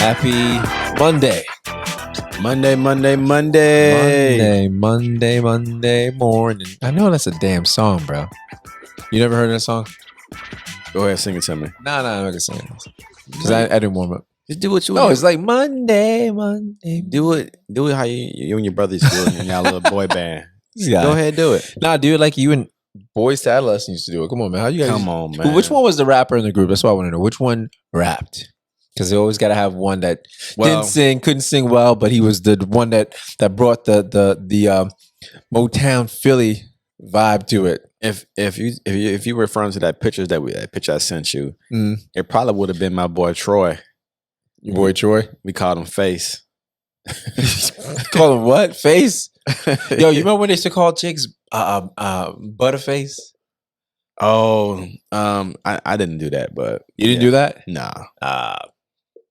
Happy Monday. Monday morning. I know that's a damn song, bro. You never heard that song? Go ahead, sing it to me. Nah, I'm not gonna sing it. Because I didn't warm up. Just do what you No, want. it's like Monday. Do it how you and your brothers do it in y'all little boy band. Yeah. Go ahead, do it. Nah, do it like you and Boys to Adolescents used to do it. Come on, man. How you guys? Come on, man. Which one was the rapper in the group? That's what I want to know. Which one rapped? Because they always got to have one that couldn't sing well, but he was the one that brought the Motown Philly vibe to it. If you were referring to that picture I sent you, it probably would have been my boy Troy. Your boy Troy? We called him Face. Call him what? Face? Yo, you remember when they used to call chicks Butterface? Oh, I didn't do that, but you didn't do that? Nah.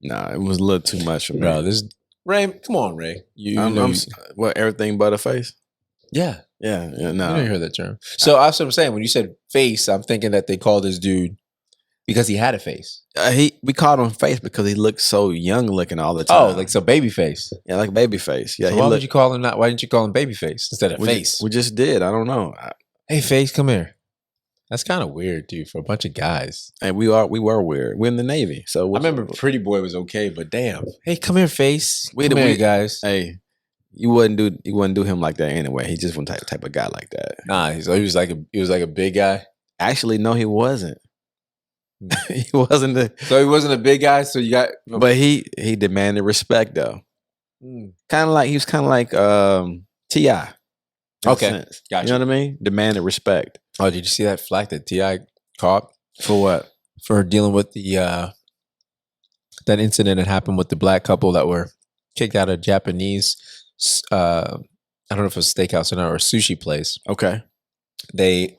Nah, it was a little too much for me. Bro, Ray, come on, Ray. What, everything Butterface? Yeah. No. You didn't hear that term. So that's what I'm saying. When you said face, I'm thinking that they called this dude because he had a face. We called him Face because he looked so young looking all the time. Oh, like so baby face. Yeah, like baby face. Yeah. So why would you call him that? Why didn't you call him baby face instead of face? We just did. I don't know. Hey, Face, come here. That's kind of weird, dude, for a bunch of guys. And we were weird. We're in the Navy, so I remember Pretty Boy was okay, but damn. Hey, come here, Face. Come here, guys. Hey, you wouldn't do him like that anyway. He just wasn't type of guy like that. Nah, he was like a big guy. Actually, no, he wasn't. He wasn't So he wasn't a big guy. So you got, but he demanded respect though. He was kind of like T.I. Okay, gotcha. You know what I mean? Demanded respect. Oh, did you see that flack that T.I. caught for what? For dealing with the that incident that happened with the black couple that were kicked out of Japanese. I don't know if it was a steakhouse or not, or a sushi place. Okay, the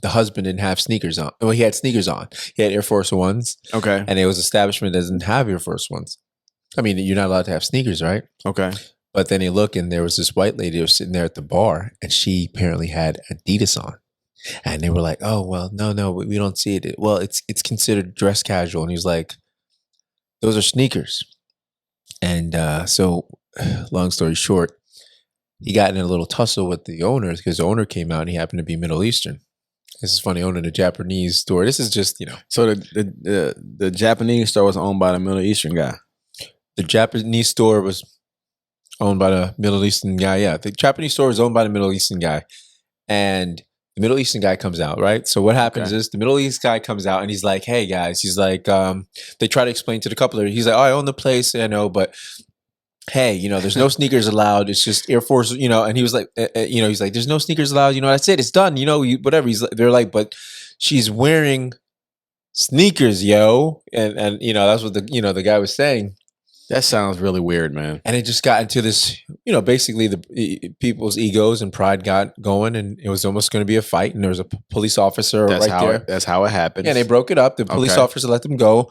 husband didn't have sneakers on. Well, he had sneakers on. He had Air Force Ones. Okay, and it was an establishment that doesn't have Air Force Ones. I mean, you're not allowed to have sneakers, right? Okay. But then he looked, and there was this white lady who was sitting there at the bar, and she apparently had Adidas on. And they were like, "Oh, well, no, we don't see it. Well, it's considered dress casual." And he was like, "Those are sneakers." And so, long story short, he got in a little tussle with the owner because the owner came out and he happened to be Middle Eastern. This is funny, owning a Japanese store. This is just, So the Japanese store was owned by the Middle Eastern guy. The Japanese store was owned by the Middle Eastern guy. Yeah, the Japanese store is owned by the Middle Eastern guy. And the Middle Eastern guy comes out, right? So what happens is the Middle East guy comes out and he's like, "Hey, guys," he's like, they try to explain to the couple, he's like, "Oh, I own the place, I know, but hey, there's no sneakers allowed. It's just Air Force, And he was like, he's like, "There's no sneakers allowed. That's it. It's done. Whatever." They're like, "But she's wearing sneakers, yo." And that's what the guy was saying. That sounds really weird, man. And it just got into this, basically the people's egos and pride got going, and it was almost going to be a fight. And there was a police officer there. That's how it happened. Yeah, they broke it up. The police officer let them go.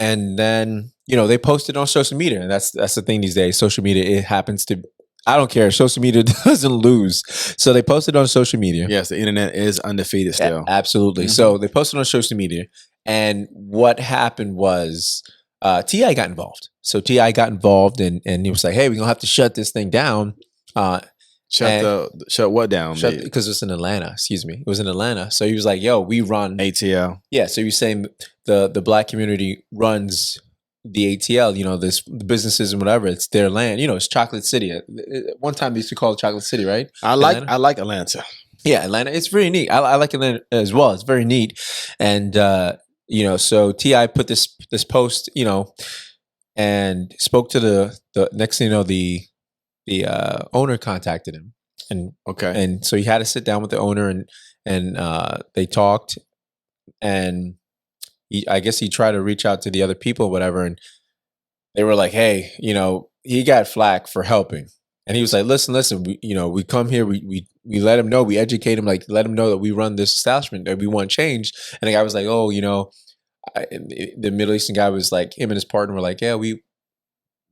And then, they posted on social media. And that's the thing these days. Social media, it happens to, I don't care. Social media doesn't lose. So they posted on social media. Yes, the internet is undefeated still. Absolutely. So they posted on social media. And what happened was T.I. got involved. So T.I. got involved and he was like, "Hey, we're going to have to shut this thing down." Shut what down? Because it's in Atlanta. Excuse me. It was in Atlanta. So he was like, "Yo, we run ATL." Yeah. So you're saying the black community runs the ATL, the businesses and whatever. It's their land. It's Chocolate City. One time they used to call it Chocolate City, right? I like Atlanta. Yeah, Atlanta. It's very neat. I like Atlanta as well. It's very neat. And so T.I. put this post, and spoke to the next thing the owner contacted him, and so he had to sit down with the owner and they talked, and I guess he tried to reach out to the other people, whatever, and they were like, "Hey, he got flack for helping," and he was like, "Listen, we come here, we let him know, we educate him, like let him know that we run this establishment, that we want change," and the guy was like, "Oh, the Middle Eastern guy was like, him and his partner were like, "Yeah, we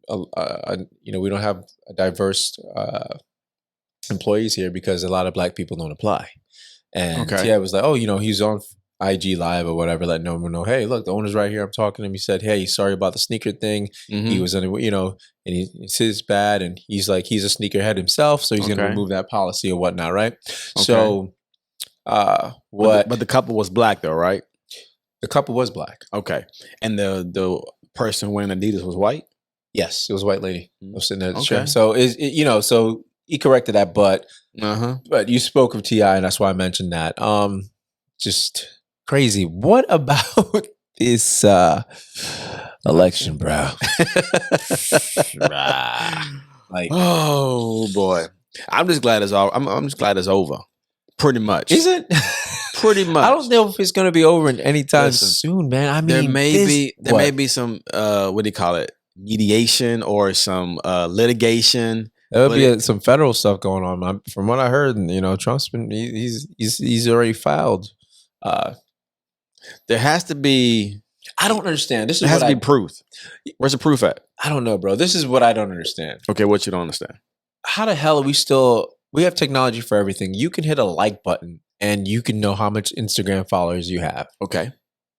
don't have a diverse employees here because a lot of black people don't apply." And T.I. was like, "Oh, he's on IG live or whatever, letting no one know, hey, look, the owner's right here. I'm talking to him. He said, hey, sorry about the sneaker thing. He was in, and it's his bad. And he's like, he's a sneakerhead himself, so he's going to remove that policy or whatnot, right? Okay. So, but the couple was black though, right? The couple was black. Okay, and the person wearing Adidas was white. Yes, it was a white lady. I was sitting there at the show. So so he corrected that, but you spoke of T.I., and that's why I mentioned that. Just crazy. What about this election, bro? Like, oh boy, I'm just glad it's all. I'm just glad it's over. Pretty much. Is it? Pretty much. I don't know if it's going to be over anytime soon, man. I mean, there may be some what do you call it? Mediation or some litigation. There would be some federal stuff going on. From what I heard, Trump's been he's already filed. There has to be. I don't understand. There has to be proof. Where's the proof at? I don't know, bro. This is what I don't understand. Okay, what you don't understand? How the hell are we have technology for everything. You can hit a like button and you can know how much Instagram followers you have. Okay.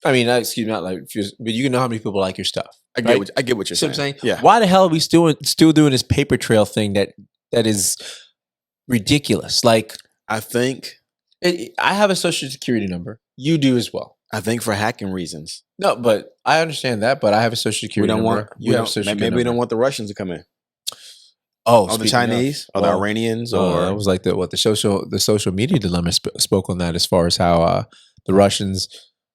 I mean, excuse me, not like, but you can know how many people like your stuff. I get what you're saying. I'm saying. Yeah. Why the hell are we still doing this paper trail thing that is ridiculous? Like, I think I have a social security number. You do as well. I think for hacking reasons. No, but I understand that. But I have a social security number. Maybe we don't want the Russians to come in. Oh, the Chinese or the Iranians, or that was like the social media dilemma spoke on that as far as how the Russians,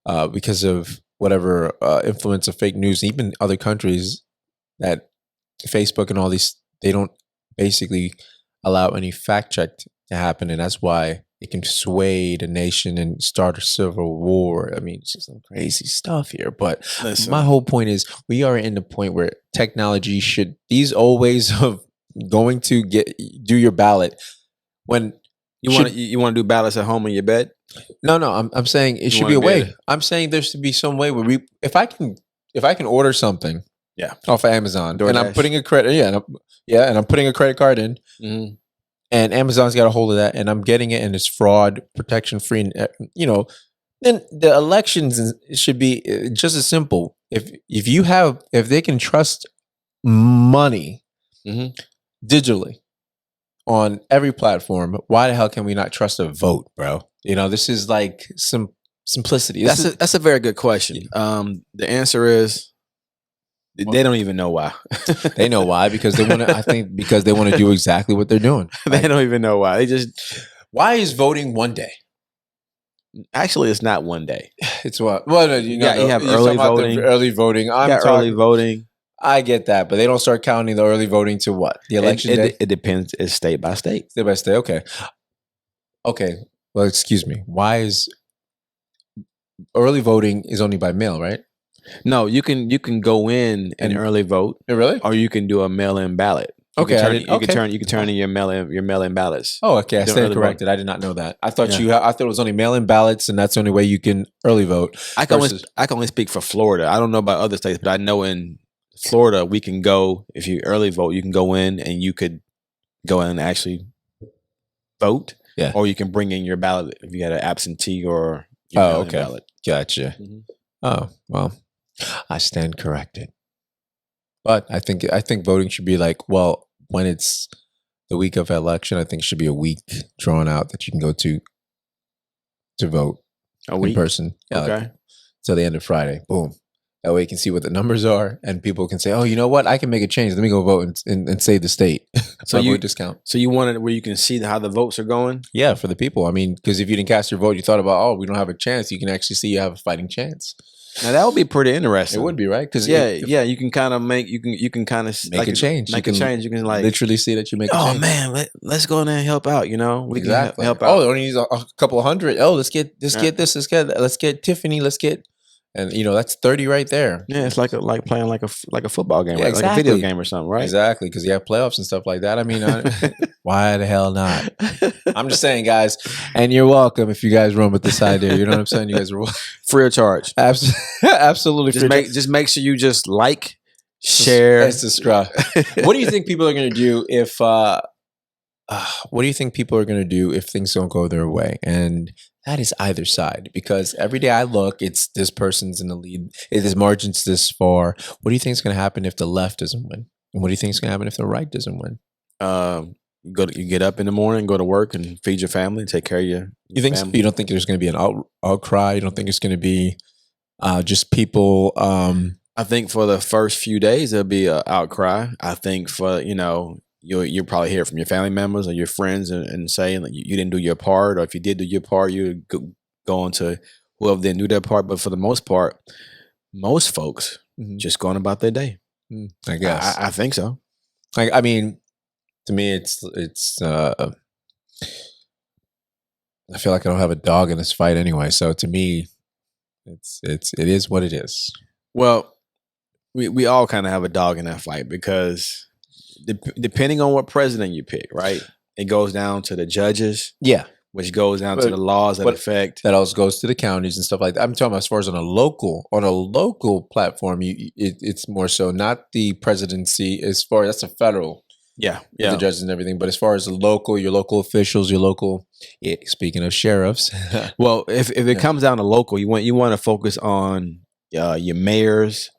because of whatever influence of fake news, even other countries, that Facebook and all these, they don't basically allow any fact check to happen, and that's why it can sway the nation and start a civil war. I mean, it's just some crazy stuff here. But my whole point is, we are in the point where technology these old ways of going to do your ballot, when you want to do ballots at home in your bed. No, I'm saying it should be a way. I'm saying there should be some way where if I can order something, off of Amazon, DoorDash. And I'm putting a credit, and I'm putting a credit card in, and Amazon's got a hold of that, and I'm getting it, and it's fraud, protection free, and then the elections should be just as simple. If they can trust money digitally on every platform, why the hell can we not trust a vote, bro? This is like some simplicity. That's a very good question. The answer is they don't even know why. They know why, because they want to. I think because they want to do exactly what they're doing. They don't even know why. Why is voting one day? Actually, it's not one day. It's what? Well, you have early voting. Early voting. Early voting. I get that, but they don't start counting the early voting to what? The election day? It depends. It's state by state. State by state. Okay. Okay. Well, excuse me. Why is early voting is only by mail, right? No, you can go in and early vote. Really? Or you can do a mail-in ballot. You can turn in your mail-in ballots. Oh, okay. I stand corrected. I did not know that. I thought I thought it was only mail-in ballots, and that's the only way you can early vote. I can only speak for Florida. I don't know about other states, but I know in Florida we can go, if you early vote, you can go in and you could go in and actually vote. Yeah. Or you can bring in your ballot if you had an absentee or your ballot. Gotcha. Oh, well, I stand corrected. But I think voting should be like, well, when it's the week of election, I think it should be a week drawn out that you can go to vote in person. Yeah, okay. Till the end of Friday. Boom. That way you can see what the numbers are, and people can say, oh, you know what? I can make a change. Let me go vote and save the state. So you discount. So you want it where you can see how the votes are going? Yeah, for the people. I mean, because if you didn't cast your vote, you thought about, oh, we don't have a chance. You can actually see you have a fighting chance. Now that would be pretty interesting. It would be, right? Because you can kind of make a change. Make a change. You can like literally see that you make. Oh man, let's go in there and help out. We can help out. Oh, only need a couple of hundred. Oh, let's get this. Let's get Tiffany. Let's get. And that's 30 right there. Yeah, it's like playing like a football game, right? Exactly. Like a video game or something, right? Exactly, because you have playoffs and stuff like that. I mean, why the hell not? I'm just saying, guys, and you're welcome if you guys run with this idea. You know what I'm saying? You guys are free of charge. Absolutely free. Just make sure you just like, share, and subscribe. What do you think people are going to do if? What do you think people are going to do if things don't go their way? And that is either side, because every day I look, it's this person's in the lead. It is margins this far. What do you think is going to happen if the left doesn't win? And what do you think is going to happen if the right doesn't win? You get up in the morning, go to work, and feed your family, take care of your You think family. you don't think there's going to be an outcry? You don't think it's going to be just people? I think for the first few days there'll be an outcry. I think for you'll probably hear from your family members or your friends and saying that you didn't do your part, or if you did do your part, you go on to whoever didn't do their part. But for the most part, most folks just going about their day. I guess I think so. I mean, to me, it's. I feel like I don't have a dog in this fight anyway. So to me, it is what it is. Well, we all kind of have a dog in that fight because depending on what president you pick, right? It goes down to the judges. Yeah. Which goes down to the laws that affect. That also goes to the counties and stuff like that. I'm talking about as far as on a local platform, it's more so not the presidency as far that's a federal. Yeah. The judges and everything. But as far as the your local officials, your local, speaking of sheriffs. Well, if it comes down to local, you want to focus on your mayors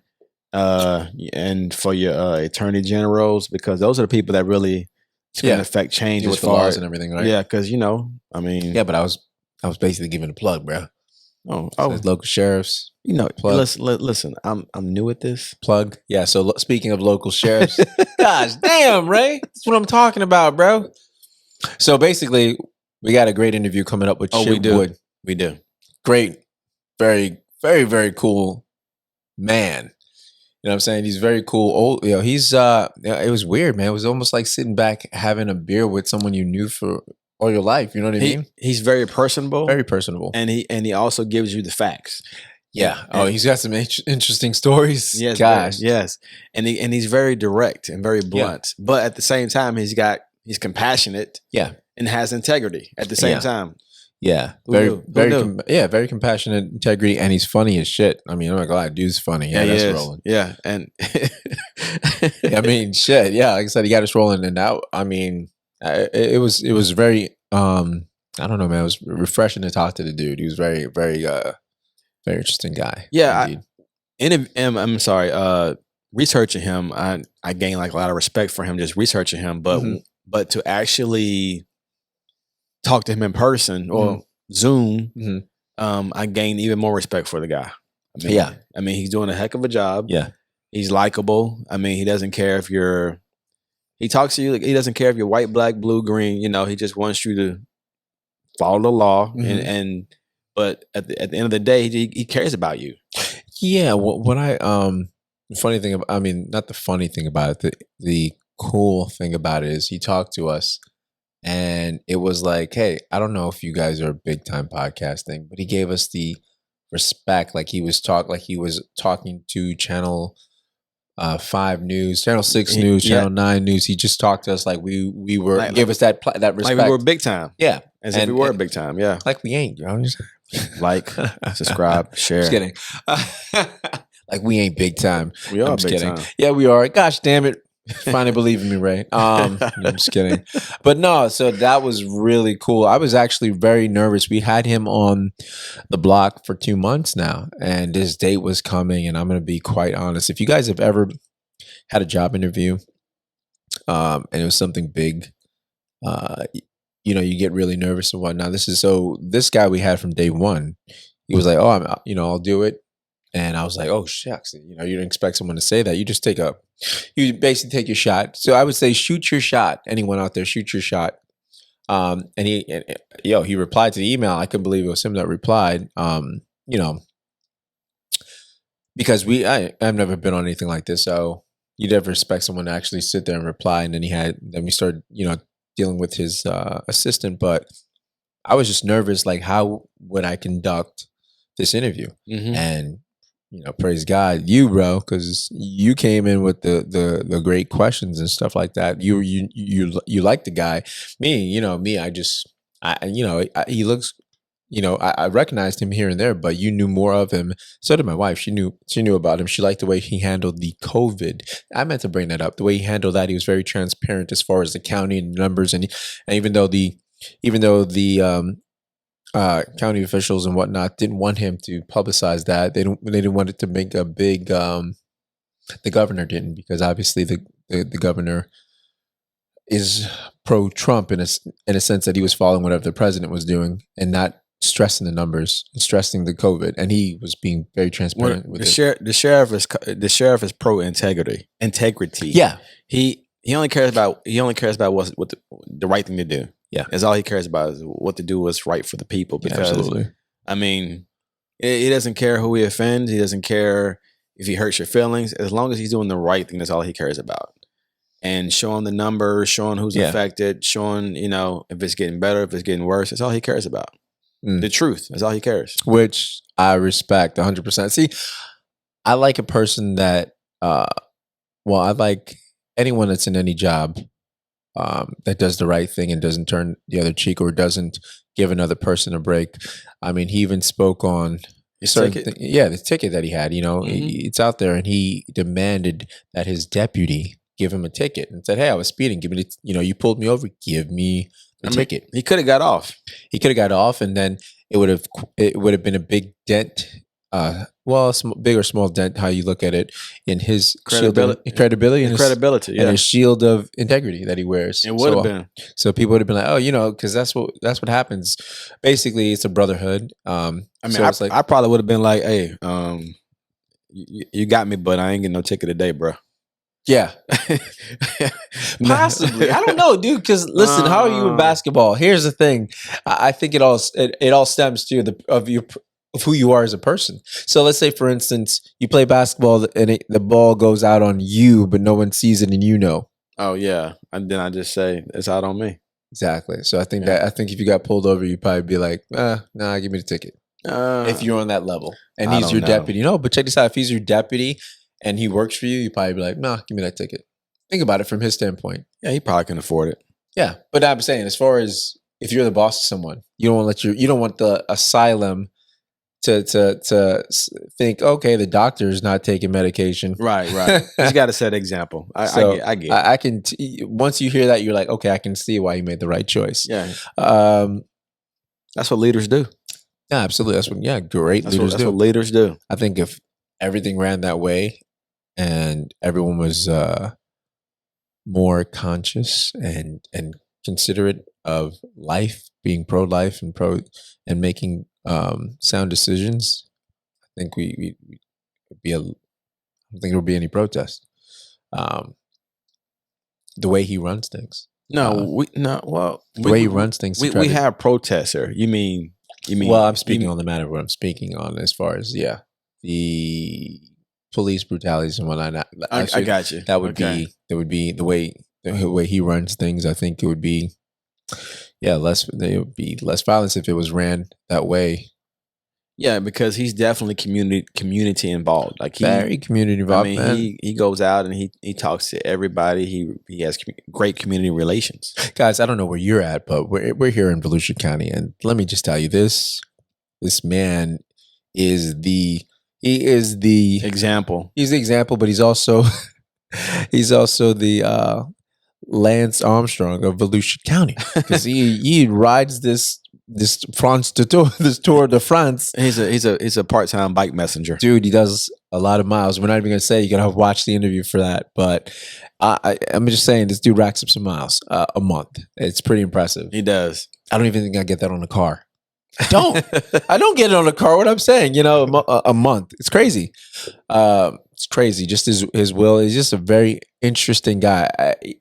and for your attorney generals, because those are the people that really going to affect change with the laws and everything, right? Yeah, because I mean, yeah, but I was basically giving a plug, bro. Oh, local sheriffs. Plug. Listen. I'm new at this. Plug. Yeah. So speaking of local sheriffs, gosh, damn, Ray, that's what I'm talking about, bro. So basically, we got a great interview coming up with Chitwood. We do. Great, very, very, very cool man. You know what I'm saying? He's very cool. Old, he's it was weird, man. It was almost like sitting back having a beer with someone you knew for all your life. You know what I mean? He's very personable. Very personable. And he also gives you the facts. Yeah. He's got some interesting stories. Yes. Gosh. Yes. And he's very direct and very blunt. Yeah. But at the same time, he's compassionate. Yeah. And has integrity at the same time. Yeah, very compassionate, integrity, and he's funny as shit. I mean, I'm not gonna lie, dude's funny. Yeah, that's rolling. Yeah, and I mean, shit. Yeah, like I said, he got us rolling, and now, I mean, it was very, I don't know, man. It was refreshing to talk to the dude. He was very, very, very interesting guy. Yeah, I'm sorry. Researching him, I gained like a lot of respect for him just researching him, but to actually talk to him in person or Zoom, I gained even more respect for the guy. I mean, he's doing a heck of a job. Yeah. He's likable. I mean, he doesn't care if he talks to you. He doesn't care if you're white, black, blue, green, he just wants you to follow the law. But at the end of the day, he cares about you. Yeah. What the funny thing, I mean, not the funny thing about it, the cool thing about it is he talked to us. And it was like, hey, I don't know if you guys are big time podcasting, but he gave us the respect, like he was talking to Channel 5 News, Channel 6 News, Channel 9 News. He just talked to us like we were, gave us that respect. Like we were big time. Yeah, as if we were big time. Yeah, like we ain't. Like, subscribe, share. Just kidding. Like we ain't big time. We are big time. Yeah, we are. Gosh damn it. Finally believe in me, Ray. I'm just kidding. But no, so that was really cool. I was actually very nervous. We had him on the block for 2 months now, and this date was coming, and I'm going to be quite honest. If you guys have ever had a job interview and it was something big, you get really nervous and whatnot. This guy we had from day one, he was like, oh, I'll do it. And I was like, oh, shucks. You didn't expect someone to say that. You basically take your shot. So I would say shoot your shot. Anyone out there, shoot your shot. And he replied to the email. I couldn't believe it was him that replied. Because I've never been on anything like this. So you never expect someone to actually sit there and reply. And then we started, dealing with his assistant. But I was just nervous. Like, how would I conduct this interview? And praise God, you, bro, because you came in with the great questions and stuff like that. You like the guy. Me, he looks, I recognized him here and there, but you knew more of him. So did my wife. She knew about him. She liked the way he handled the COVID. I meant to bring that up. The way he handled that, he was very transparent as far as the county and numbers, and even though the county officials and whatnot didn't want him to publicize that. They didn't want it to make a big. The governor didn't, because obviously the governor is pro-Trump in a sense that he was following whatever the president was doing and not stressing the numbers, stressing the COVID, and he was being very transparent with it. The sheriff is pro integrity. Yeah, he only cares about what the right thing to do. Yeah, that's all he cares about, is what to do what's right for the people. Because absolutely. I mean, he doesn't care who he offends. He doesn't care if he hurts your feelings. As long as he's doing the right thing, that's all he cares about. And showing the numbers, showing who's affected, showing, if it's getting better, if it's getting worse. That's all he cares about. The truth. That's all he cares. Which I respect 100%. See, I like a person that, I like anyone that's in any job that does the right thing and doesn't turn the other cheek or doesn't give another person a break. I mean, he even spoke on the ticket that he had. It's out there, and he demanded that his deputy give him a ticket and said, "Hey, I was speeding. Give me you pulled me over. Give me the ticket." He could have got off. And then it would have been a big dent. Big or small dent, how you look at it, in his credibility and his shield of integrity that he wears. It would have been. So people would have been like, because that's what happens. Basically, it's a brotherhood. I probably would have been like, "Hey, you got me, but I ain't getting no ticket today, bro." Yeah, possibly. I don't know, dude. Because listen, how are you in basketball? Here's the thing. I think it all stems to of who you are as a person. So let's say, for instance, you play basketball and the ball goes out on you, but no one sees it, and Oh yeah, and then I just say it's out on me. Exactly. So I think if you got pulled over, you'd probably be like, "Nah, give me the ticket." If you're on that level, and he's your deputy, but check this out. If he's your deputy and he works for you, probably be like, "Nah, give me that ticket." Think about it from his standpoint. Yeah, he probably can afford it. Yeah, but I'm saying, as far as if you're the boss of someone, you don't want the asylum to think, okay, the doctor's not taking medication. Right. He's got to set example. I get it. I can once you hear that, you're like, okay, I can see why he made the right choice. Yeah. That's what leaders do. Yeah, absolutely. That's what leaders do. I think if everything ran that way and everyone was more conscious and considerate of life, being pro-life and making sound decisions, I think we would be I don't think there would be any protest. The way he runs things. The way he runs things. We have protests here. You mean? Well, I'm speaking on the matter of what I'm speaking on, as far as the police brutalities and whatnot. I got you. That would be the way he runs things. I think it would be less. There would be less violence if it was ran that way. Yeah, because he's definitely community involved. Like very community involved. I mean, he goes out and he talks to everybody. He has great community relations. Guys, I don't know where you're at, but we're here in Volusia County, and let me just tell you this man is the example. He's the example, but he's also the Lance Armstrong of Volusia County, because he rides this Tour de France. He's a part-time bike messenger, dude. He does a lot of miles. We're not even gonna say, you gotta watch the interview for that, but I'm just saying, this dude racks up some miles a month. It's pretty impressive. He does. I don't even think I get that on a car. I don't get it on a car. What I'm saying, a month. It's crazy. It's crazy. Just his will. He's just a very interesting guy.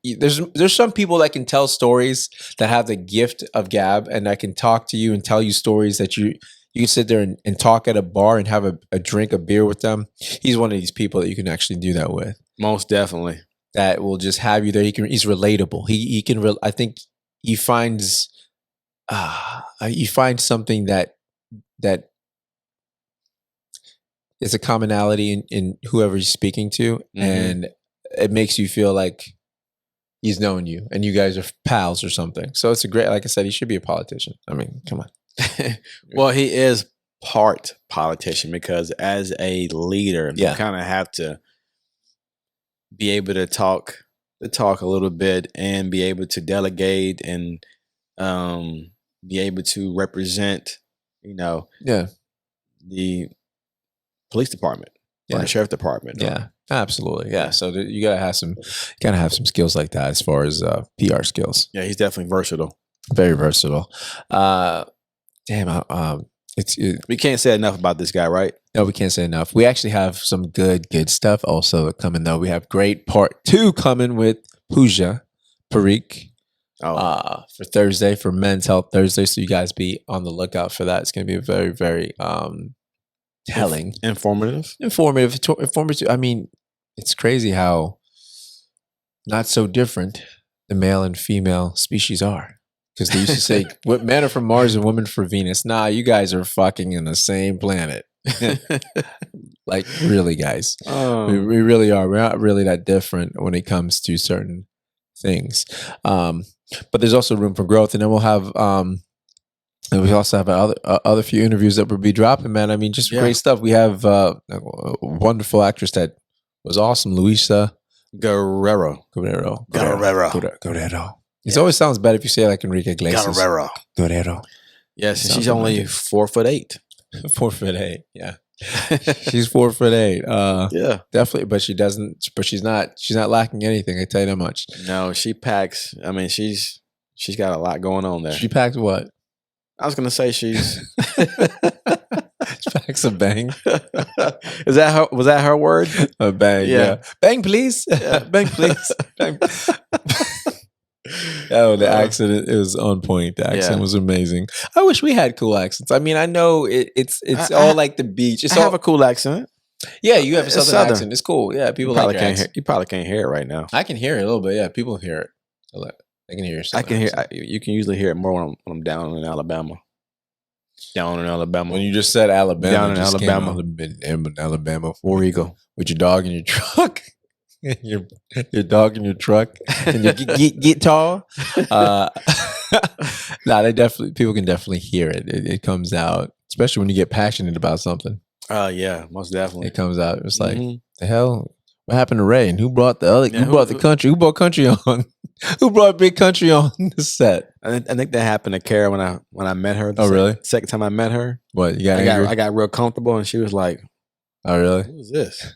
There's some people that can tell stories, that have the gift of gab, and that can talk to you and tell you stories that you can sit there and talk at a bar and have a drink, a beer with them. He's one of these people that you can actually do that with. Most definitely. That will just have you there. He's relatable. He can. I think he finds. You find something that is a commonality in whoever he's speaking to, and it makes you feel like he's known you and you guys are pals or something. So it's a great, like I said, he should be a politician. I mean, come on. Well, he is part politician, because as a leader, you kind of have to be able to talk a little bit and be able to delegate and be able to represent, Yeah. the police department or Yeah. the sheriff department. Yeah, absolutely. Yeah. So you gotta have some skills like that as far as PR skills. Yeah, he's definitely versatile. Very versatile. Damn. We can't say enough about this guy, right? No, we can't say enough. We actually have some good stuff also coming though. We have great part 2 coming with Pooja Parikh. For Thursday, for Men's Health Thursday. So you guys be on the lookout for that. It's going to be very, very telling, informative. I mean, it's crazy how not so different the male and female species are. Because they used to say, "What men are from Mars and women from Venus." Nah, you guys are fucking in the same planet. Like, really, guys. We really are. We're not really that different when it comes to certain things. But there's also room for growth, and then we'll have and we also have other few interviews that we'll be dropping, man. I mean, just great stuff. We have a wonderful actress that was awesome, Luisa Guerrero. It always sounds better if you say it like Enrique Iglesias. Guerrero. Yes, and she's only 4'8". 4'8". Yeah. She's 4'8". Yeah, definitely. But she's not lacking anything. I tell you that much. No, she packs. I mean, she's got a lot going on there. She packs what? I was gonna say she's she packs a bang. Was that her word? A bang. Yeah. Bang, please. Yeah. Bang, please. Bang. Oh, the accent, it was on point. The accent was amazing. I wish we had cool accents. I mean, I know it's all like the beach. I have a cool accent. Yeah, you have a southern accent. It's cool. Yeah, people probably like can't you probably can't hear it right now. I can hear it a little bit. Yeah, people hear it. I can hear it. I can hear. You can usually hear it more when I'm down in Alabama. Down in Alabama. When you just said Alabama, down in Alabama, Alabama, War Eagle, with your dog in your truck. your dog in your truck and your guitar. People can definitely hear it. It comes out, especially when you get passionate about something. Yeah, most definitely. It comes out. It's like, the hell? What happened to Ray? And who brought the other? Who brought the country? Who brought country on? Who brought big country on the set? I think that happened to Kara when I met her. Really? Second time I met her. What? I got real comfortable, and she was like, "Oh, really? Who's this?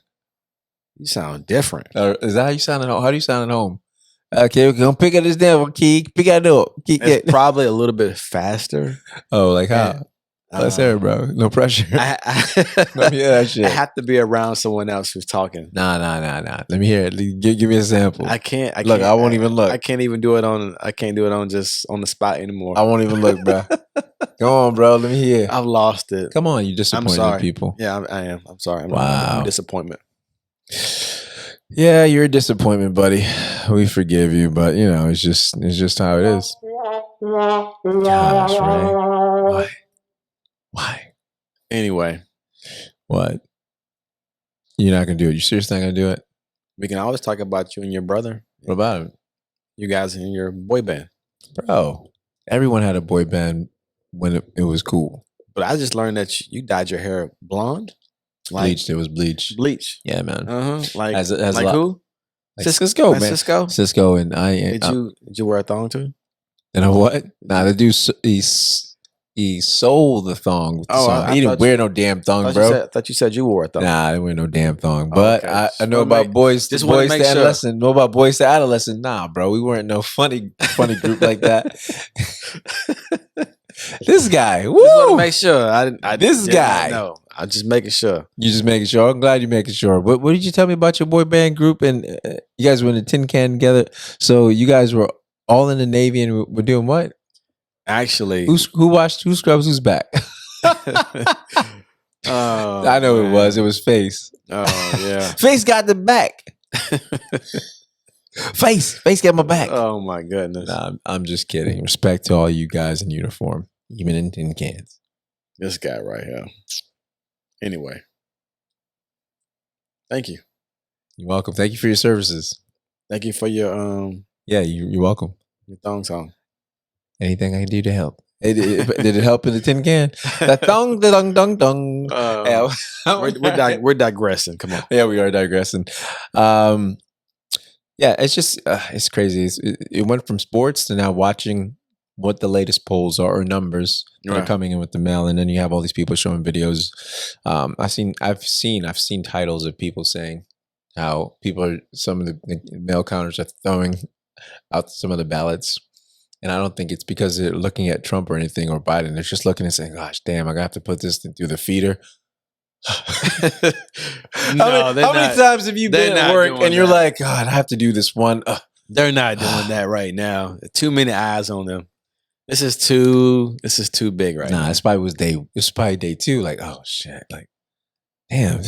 You sound different." Is that how you sound at home? How do you sound at home? Okay, we're gonna pick up this damn key. Pick it up. It's probably a little bit faster. Oh, like how? Let's hear it, bro. No pressure. Let me hear that shit. I have to be around someone else who's talking. Nah. Let me hear it. Give me a sample. I can't. I won't even look. I can't even do it on. I can't do it on just on the spot anymore. I won't even look, bro. Come on, bro. Let me hear. I've lost it. Come on, you disappointed people. Yeah, I am. I'm sorry. I'm a disappointment. Yeah, you're a disappointment, buddy. We forgive you, but it's just how it is. Gosh, Ray. Why? Anyway. What? You're not gonna do it? You seriously not gonna do it? We can always talk about you and your brother. What about it? You guys in your boy band. Bro, everyone had a boy band when it was cool. But I just learned that you dyed your hair blonde. Bleached. It was bleach. Bleach. Yeah, man. Like as like who? Like Cisco, man. Cisco. And I. Did you wear a thong too? And a what? Nah, the dude he sold the thong. With the song. He didn't wear no damn thong, bro. I thought you said you wore a thong. Nah, I didn't wear no damn thong. But I know about boys. Just boys to adolescent. Sure. Know about boys to adolescent. Nah, bro, we weren't no funny group like that. This guy. Woo! Just want to make sure. This guy. No, I'm just making sure. You just making sure. I'm glad you're making sure. What did you tell me about your boy band group? And you guys were in a tin can together. So you guys were all in the Navy and were doing what? Actually, who scrubs who's back? I know man. It was Face. Oh yeah. Face got the back. Face got my back. Oh my goodness. Nah, I'm just kidding. Respect to all you guys in uniform, even in tin cans. This guy right here. Anyway. Thank you. You're welcome. Thank you for your services. Thank you for your Yeah, you're welcome. Your thong song. Anything I can do to help. Did it help in the tin can? The thong, the dong, dong, dong. We're digressing. Come on. Yeah, we are digressing. Yeah, it's just it's crazy. It went from sports to now watching what the latest polls are or numbers that are Right. coming in with the mail, and then you have all these people showing videos. I've seen titles of people saying how some of the mail counters are throwing out some of the ballots. And I don't think it's because they're looking at Trump or anything or Biden. They're just looking and saying, gosh, damn, I have to put this through the feeder. No, how many times have you been at work and you're like, God, I have to do this one? They're not doing that right now. Too many eyes on them. This is too big right now. It's probably day 2. Like, oh shit. Like, damn.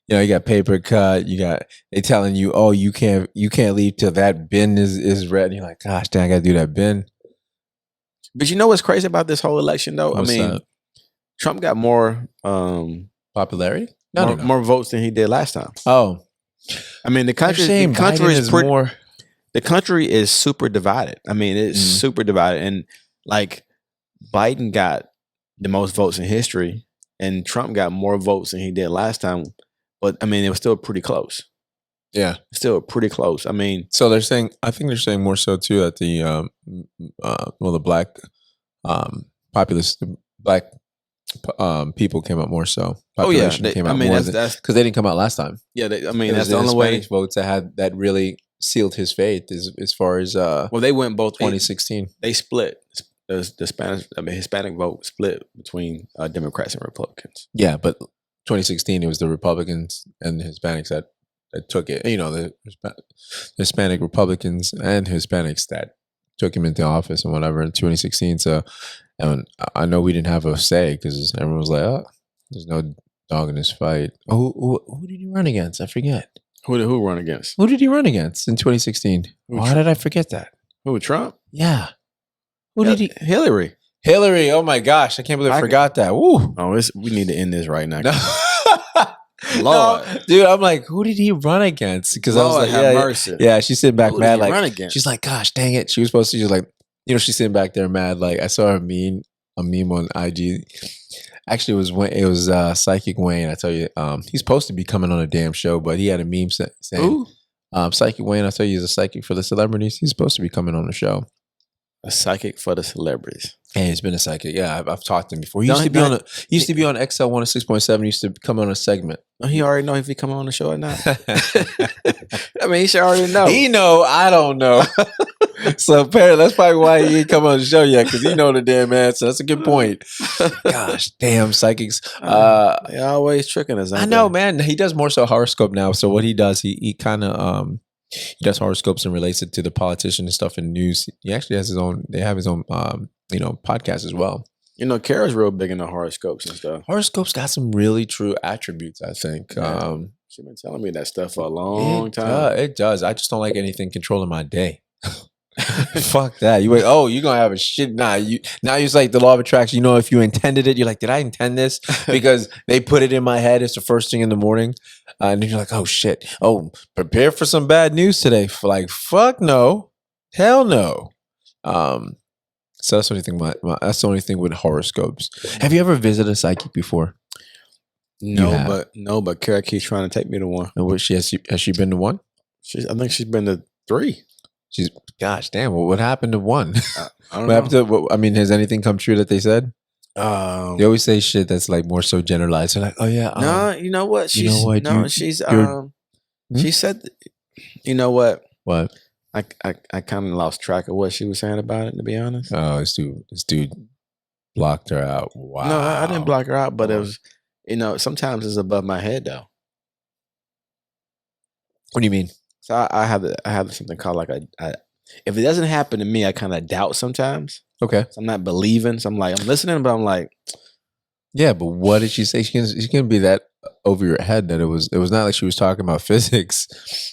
You got paper cut. They telling you, oh, you can't leave till that bin is red. And you're like, gosh, dang, I gotta do that bin. But you know what's crazy about this whole election though? What's that? Trump got more popularity? More votes than he did last time. Oh. I mean, the country is super divided. I mean, it's super divided. And like Biden got the most votes in history and Trump got more votes than he did last time. But I mean, it was still pretty close. Yeah. Still pretty close. I mean, so I think they're saying more so too that the the black populace, the black people came out more so. Population came out more because they didn't come out last time. Yeah, that's the only way. Votes that really sealed his fate as far as they went both 2016. They split. The Hispanic vote split between Democrats and Republicans. Yeah, but 2016 it was the Republicans and the Hispanics that took it. The Hispanic Republicans and Hispanics that took him into office and whatever in 2016. So, and I know we didn't have a say because everyone was like, "Oh, there's no dog in this fight." Oh, who did he run against? I forget. Who run against? Who did he run against in 2016? Why did I forget that? Who, Trump? Yeah. Who did he? Hillary. Hillary. Oh my gosh, I can't believe I forgot that. Woo. Oh, we need to end this right now. Lord, no, dude, I'm like, who did he run against? Because I was like, mercy. Yeah, she's sitting back mad, like, she's like, gosh, dang it, she was supposed to. She's like, she's sitting back there mad. Like, I saw a meme on IG. Actually, it was Psychic Wayne. I tell you, he's supposed to be coming on a damn show, but he had a meme saying, Psychic Wayne. I tell you, he's a psychic for the celebrities. He's supposed to be coming on the show. A psychic for the celebrities. Hey, he's been a psychic. Yeah, I've talked to him before. He used to be on XL 106.7. Used to come on a segment. He already know if he come on the show or not. I mean, he should already know. He know. I don't know. So apparently, that's probably why he ain't come on the show yet, because he know the damn answer. That's a good point. Gosh, damn psychics. They always tricking us. I know, man. He does more so horoscope now. So what he does, he kind of he does horoscopes and relates it to the politician and stuff in news. He actually has his own. They have his own podcast as well. Kara's real big into horoscopes and stuff. Horoscopes got some really true attributes, I think. Yeah. She's been telling me that stuff for a long time. It does. I just don't like anything controlling my day. Fuck that. You're gonna have a shit. Now it's like the law of attraction. If you intended it, you're like, did I intend this? Because they put it in my head. It's the first thing in the morning. And then you're like, oh shit. Oh, prepare for some bad news today. Like, fuck no. Hell no. So that's the only thing. That's the only thing with horoscopes. Have you ever visited a psychic before? No, but Kara keeps trying to take me to one. And has she been to one? I think she's been to 3. Gosh damn. Well, what happened to one? I don't know. Has anything come true that they said? They always say shit that's like more so generalized. They're like, oh yeah. No, you know what? She said, you know what? What? I kind of lost track of what she was saying about it, to be honest. Oh, this dude blocked her out. Wow. No, I didn't block her out, but it was, sometimes it's above my head though. What do you mean? So I have something called like if it doesn't happen to me, I kind of doubt sometimes. Okay. So I'm not believing. So I'm listening, but I'm like, yeah, but what did she say? She can be that over your head that it was not like she was talking about physics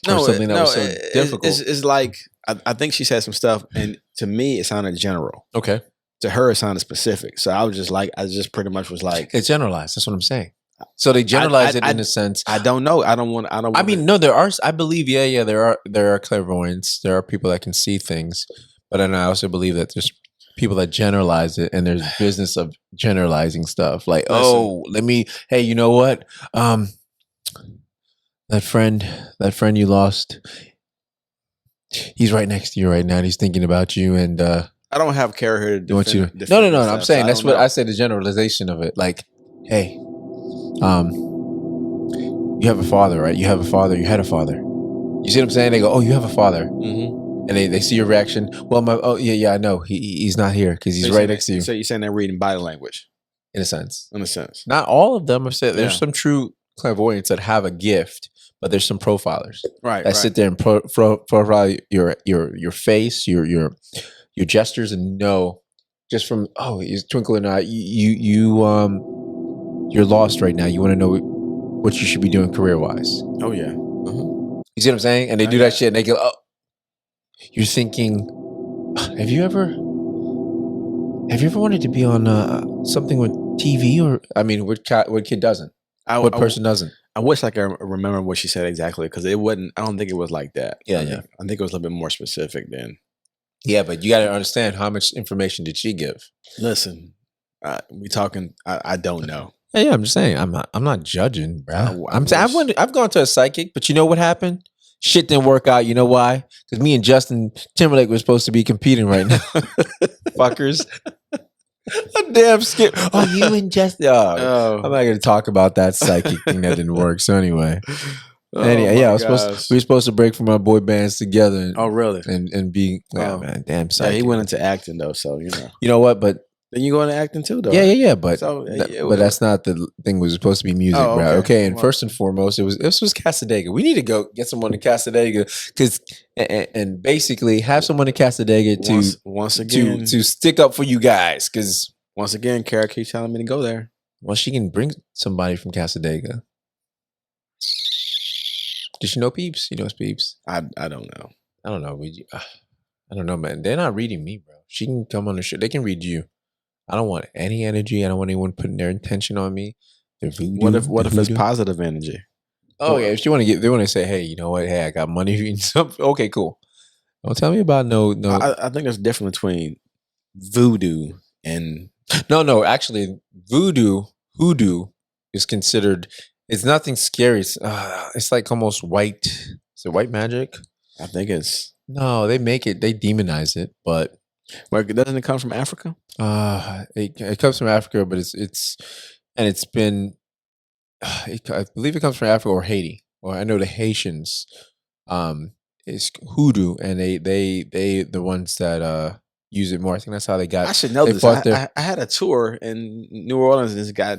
or something that was so difficult. It's like I think she said some stuff, and to me it sounded general. Okay. To her it sounded specific. So I just pretty much was like, it's generalized. That's what I'm saying. So they generalize it in a sense. I don't know. No, there are. I believe. Yeah. There are clairvoyants. There are people that can see things, but then I also believe that there's people that generalize it, and there's business of generalizing stuff. Like, hey, you know what? That friend you lost, he's right next to you right now. And he's thinking about you, and I don't have care here to They want you to, defend no. myself, I'm saying so I that's don't what know. I say. The generalization of it, like, hey, you have a father, right? You have a father. You had a father. You see what I'm saying? They go, oh, you have a father, Mm-hmm. and they see your reaction. Well, I know he's not here because he's right next to you. So you're saying they're reading body language, In a sense, not all of them have said there's Yeah. some true clairvoyants that have a gift, but there's some profilers right. that sit there and profile your face, your gestures, and know just from he's twinkling eye. You're lost right now. You want to know what you should be doing career wise. Oh yeah. You see what I'm saying? And they do that shit, and they go, "Oh, you're thinking, have you ever wanted to be on something with TV or what kid doesn't? What person doesn't? I wish I could remember what she said exactly because it wasn't. I don't think it was like that. Yeah, I think it was a little bit more specific then. Yeah, but you got to understand how much information did she give? Listen, we talking. I don't know. Yeah, I'm just saying. I'm not judging, bro. I've gone to a psychic, but you know what happened? Shit didn't work out. You know why? Because me and Justin Timberlake were supposed to be competing right now. Fuckers. A damn skip. Oh, you and Justin. I'm not going to talk about that psychic thing that didn't work. So anyway. Anyway, we were supposed to break from our boy bands together. Really? And be, man, damn psychic. Yeah, he went into acting though, so you know. You know what? But then you go into acting too, though. Yeah. But but that's not the thing. It was supposed to be music, bro. Okay, and first and foremost, this was Casadega. We need to go get someone in Casadega and basically have someone in Casadega once again to stick up for you guys. Because once again, Kara keeps telling me to go there. Well, she can bring somebody from Casadega. Does she know Peeps? She knows Peeps. I don't know. I don't know. I don't know, man. They're not reading me, bro. She can come on the show. They can read you. I don't want any energy. I don't want anyone putting their intention on me. What if it's positive energy? Oh yeah, if you want to they want to say, hey, you know what? Hey, I got money and something. Okay, cool. Don't tell me about no. I think there's a difference between voodoo and no. Actually, hoodoo is considered. It's nothing scary. It's like almost white. Is it white magic? I think it's no. They make it. They demonize it, but. Doesn't it come from Africa? It comes from Africa, but it's been. I believe it comes from Africa or Haiti, or I know the Haitians. Is hoodoo, and they the ones that use it more. I think that's how they got. I should know this. I had a tour in New Orleans, and this guy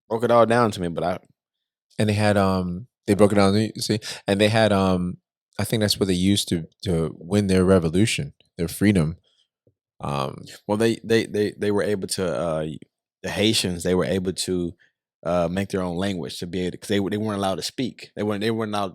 broke it all down to me. And they had they broke it down. You see, and they had I think that's what they used to win their revolution, their freedom. Well, they were able to the Haitians. They were able to make their own language to be able because they weren't allowed to speak. They weren't allowed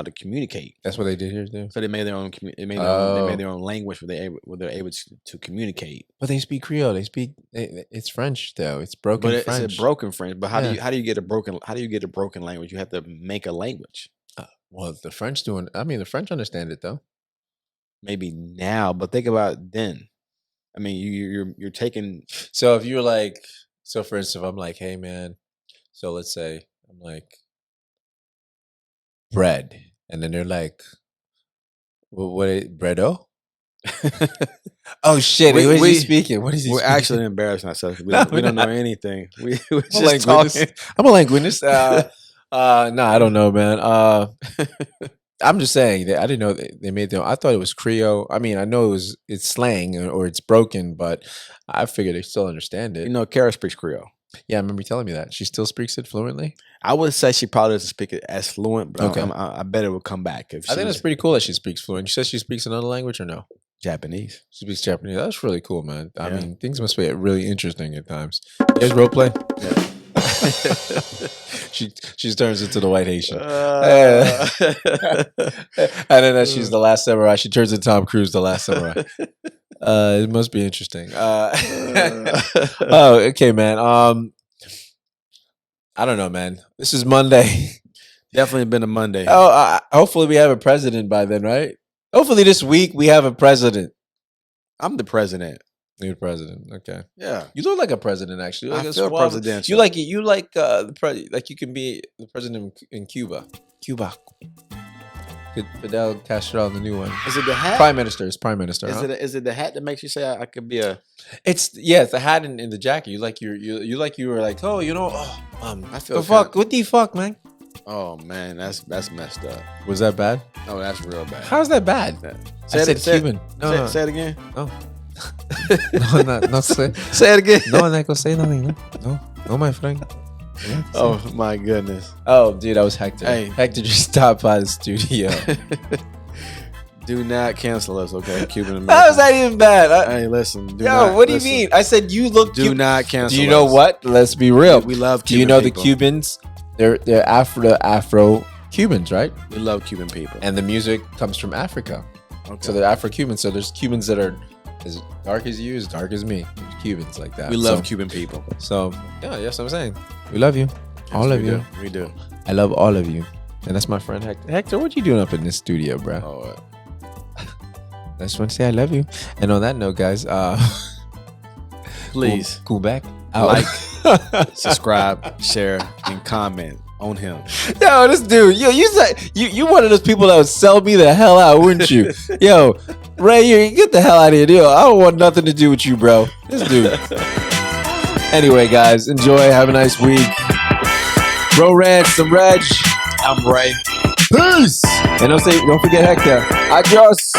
to communicate. That's what they did here too. So they made their own. They made their own language where they're able to communicate. But they speak Creole. They speak. It's French though. It's broken French. It's a broken French. But how do you get a broken language? You have to make a language. Well, the French doing. I mean, the French understand it though. Maybe now, but think about then. I mean, you're taking. So if you're like, so for instance, I'm like, hey man, so let's say I'm like, bread, and then they're like, what breado? Oh shit! What is he speaking? What is he? We're speaking? Actually embarrassing ourselves. We don't know anything. We're just talking. I'm a linguist. No, I don't know, man. I'm just saying that I didn't know they made them. I thought it was Creole. I mean, I know it's slang or it's broken, but I figured they still understand it. You know, Kara speaks Creole. Yeah, I remember you telling me that. She still speaks it fluently? I would say she probably doesn't speak it as fluent, but okay. I bet it will come back. I think that's pretty cool that she speaks fluent. You said she speaks another language or no? Japanese. She speaks Japanese. That's really cool, man. I mean, things must be really interesting at times. There's role play. Yeah. she turns into the white Haitian, and then as she's the last samurai, she turns into Tom Cruise, the last samurai. It must be interesting. Oh, okay, man. I don't know, man. This is Monday. Definitely been a Monday. Oh, hopefully we have a president by then, right? Hopefully this week we have a president. I'm the president. You're the president. Okay. Yeah. You look like a president, actually. I feel presidential. You like it. You like like you can be the president in Cuba. Cuba. Fidel Castro, the new one. Is it the hat? Prime Minister. It's Prime Minister. Is it the hat that makes you say I could be a? It's the hat and the jacket. You were like, oh, I feel the fuck. What the fuck, man? Oh man, that's messed up. Was that bad? Oh, that's real bad. How's that bad? I said Cuban. No. Say it again. No. No, say it again. No, I'm not gonna say nothing. No, my friend. Yeah, oh my goodness. Oh, dude, that was Hector. Hey. Hector just stopped by the studio. Do not cancel us, okay? Cuban American. How is that even bad? Hey, listen. What do you mean? I said you look. Do not cancel. Do you know what? Let's be real. We love Cuban. Do you know people. the Cubans? They're Afro Cubans, right? We love Cuban people, and the music comes from Africa. Okay. So they're Afro Cubans. So there's Cubans that are as dark as you, as dark as me. There's Cubans like that. We love Cuban people. So yeah, that's what I'm saying. We love you, all of you. We do. I love all of you, and that's my friend Hector. Hector, what you doing up in this studio, bro? Oh, I just want to say I love you. And on that note, guys, please cool back. Like, subscribe, share, and comment on him. Yo, this dude, you said you one of those people that would sell me the hell out, wouldn't you? Yo, Ray, you get the hell out of here, dude. I don't want nothing to do with you, bro. This dude. Anyway, guys, enjoy. Have a nice week. Bro-RantZ, I'm Reg. I'm Ray. Peace. And don't forget Hector. Adios.